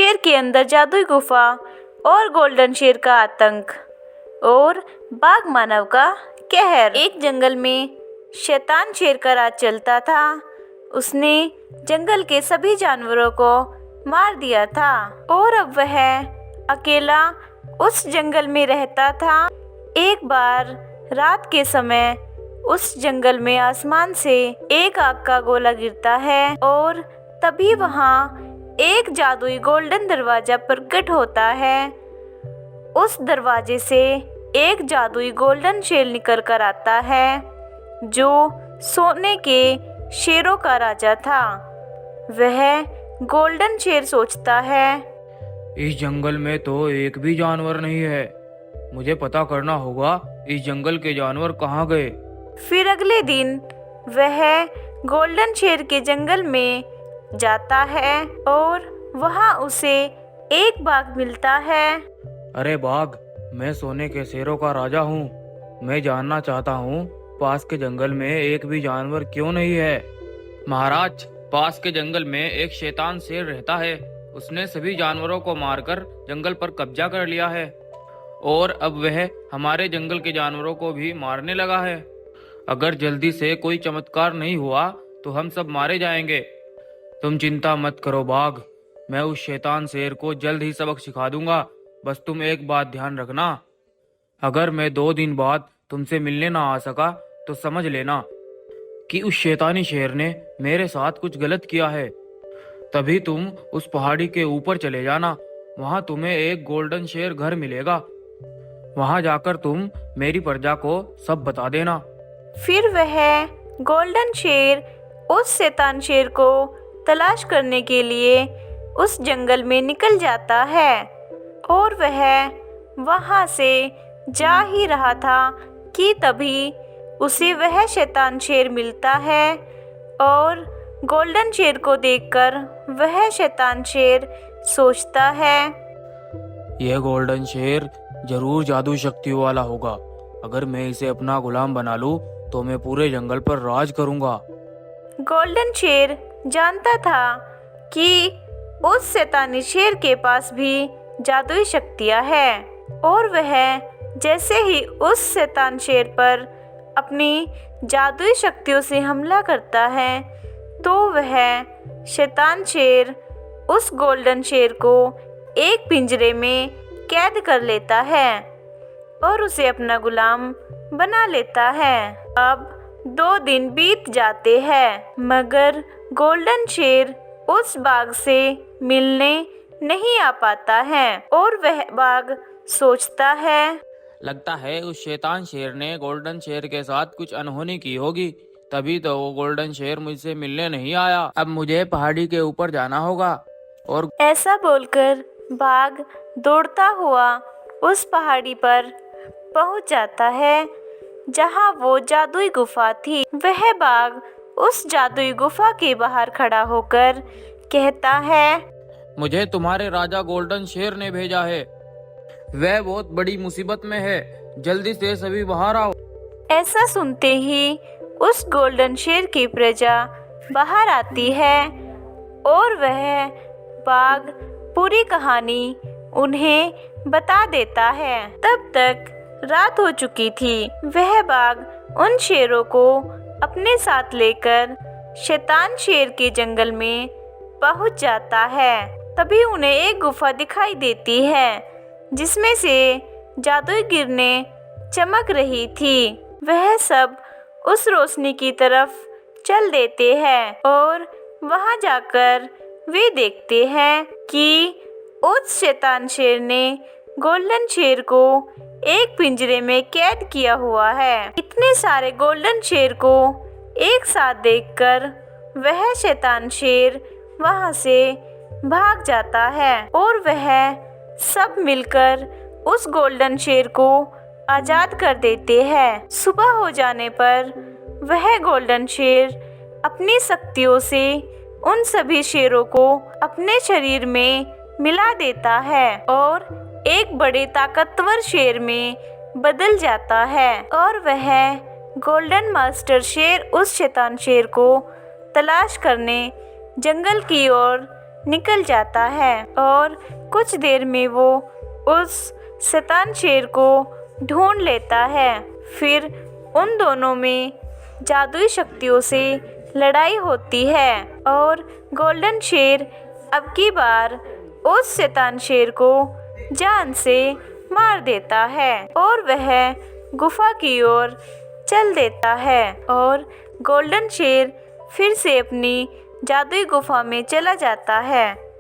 शेर के अंदर जादुई गुफा और गोल्डन शेर का आतंक और बाघ मानव का कहर। एक जंगल में शैतान शेर का राज चलता था। उसने जंगल के सभी जानवरों को मार दिया था और अब वह अकेला उस जंगल में रहता था। एक बार रात के समय उस जंगल में आसमान से एक आग का गोला गिरता है और तभी वहाँ एक जादुई गोल्डन दरवाजा प्रकट होता है। उस दरवाजे से एक जादुई गोल्डन शेर निकल कर आता है जो सोने के शेरों का राजा था। वह गोल्डन शेर सोचता है, इस जंगल में तो एक भी जानवर नहीं है। मुझे पता करना होगा इस जंगल के जानवर कहाँ गए। फिर अगले दिन वह गोल्डन शेर के जंगल में जाता है और वहाँ उसे एक बाघ मिलता है। अरे बाघ, मैं सोने के शेरों का राजा हूँ। मैं जानना चाहता हूँ पास के जंगल में एक भी जानवर क्यों नहीं है। महाराज, पास के जंगल में एक शैतान शेर रहता है। उसने सभी जानवरों को मारकर जंगल पर कब्जा कर लिया है और अब वह हमारे जंगल के जानवरों को भी मारने लगा है। अगर जल्दी से कोई चमत्कार नहीं हुआ तो हम सब मारे जाएंगे। तुम चिंता मत करो बाघ, मैं उस शैतान शेर को जल्द ही सबक सिखा दूंगा। बस तुम एक बात ध्यान रखना, अगर मैं 2 दिन बाद तुमसे मिलने ना आ सका तो समझ लेना कि उस शैतानी शेर ने मेरे साथ कुछ गलत किया है। तभी तुम उस पहाड़ी के ऊपर चले जाना। वहां तुम्हें एक गोल्डन शेर घर मिलेगा। वहां जाकर तुम मेरी प्रजा को सब बता देना। फिर वह गोल्डन शेर उस शैतान शेर को तलाश करने के लिए उस जंगल में निकल जाता है और वह वहां से जा ही रहा था कि तभी उसे वह शैतान शेर मिलता है और गोल्डन शेर को देखकर वह शैतान शेर सोचता है, यह गोल्डन शेर जरूर जादू शक्तियों वाला होगा। अगर मैं इसे अपना गुलाम बना लूं तो मैं पूरे जंगल पर राज करूंगा। गोल्डन शेर जानता था कि उस शैतानी शेर के पास भी जादुई शक्तियां हैं और वह जैसे ही उस शैतान शेर पर अपनी जादुई शक्तियों से हमला करता है तो वह शैतान शेर उस गोल्डन शेर को एक पिंजरे में कैद कर लेता है और उसे अपना गुलाम बना लेता है। अब 2 दिन बीत जाते हैं मगर गोल्डन शेर उस बाघ से मिलने नहीं आ पाता है और वह बाघ सोचता है, लगता है उस शैतान शेर ने गोल्डन शेर के साथ कुछ अनहोनी की होगी, तभी तो वो गोल्डन शेर मुझसे मिलने नहीं आया। अब मुझे पहाड़ी के ऊपर जाना होगा। और ऐसा बोलकर बाघ दौड़ता हुआ उस पहाड़ी पर पहुंच जाता है जहां वो जादुई गुफा थी। वह बाघ उस जादुई गुफा के बाहर खड़ा होकर कहता है, मुझे तुम्हारे राजा गोल्डन शेर ने भेजा है। वह बहुत बड़ी मुसीबत में है, जल्दी से सभी बाहर आओ। ऐसा सुनते ही उस गोल्डन शेर की प्रजा बाहर आती है और वह बाघ पूरी कहानी उन्हें बता देता है। तब तक रात हो चुकी थी। वह बाघ उन शेरों को अपने साथ लेकर शैतान शेर के जंगल में पहुंच जाता है। तभी उन्हें एक गुफा दिखाई देती है जिसमें से जादुई किरणें चमक रही थी। वह सब उस रोशनी की तरफ चल देते हैं और वहां जाकर वे देखते हैं कि उस शैतान शेर ने गोल्डन शेर को एक पिंजरे में कैद किया हुआ है। इतने सारे गोल्डन शेर को एक साथ देखकर वह शैतान शेर वहां से भाग जाता है और वह सब मिलकर उस गोल्डन शेर को आजाद कर देते हैं। सुबह हो जाने पर वह गोल्डन शेर अपनी शक्तियों से उन सभी शेरों को अपने शरीर में मिला देता है और एक बड़े ताकतवर शेर में बदल जाता है और वह गोल्डन मास्टर शेर उस शैतान शेर को तलाश करने जंगल की ओर निकल जाता है और कुछ देर में वो उस शैतान शेर को ढूंढ लेता है। फिर उन दोनों में जादुई शक्तियों से लड़ाई होती है और गोल्डन शेर अब की बार उस शैतान शेर को जान से मार देता है और वह गुफा की ओर चल देता है और गोल्डन शेर फिर से अपनी जादुई गुफा में चला जाता है।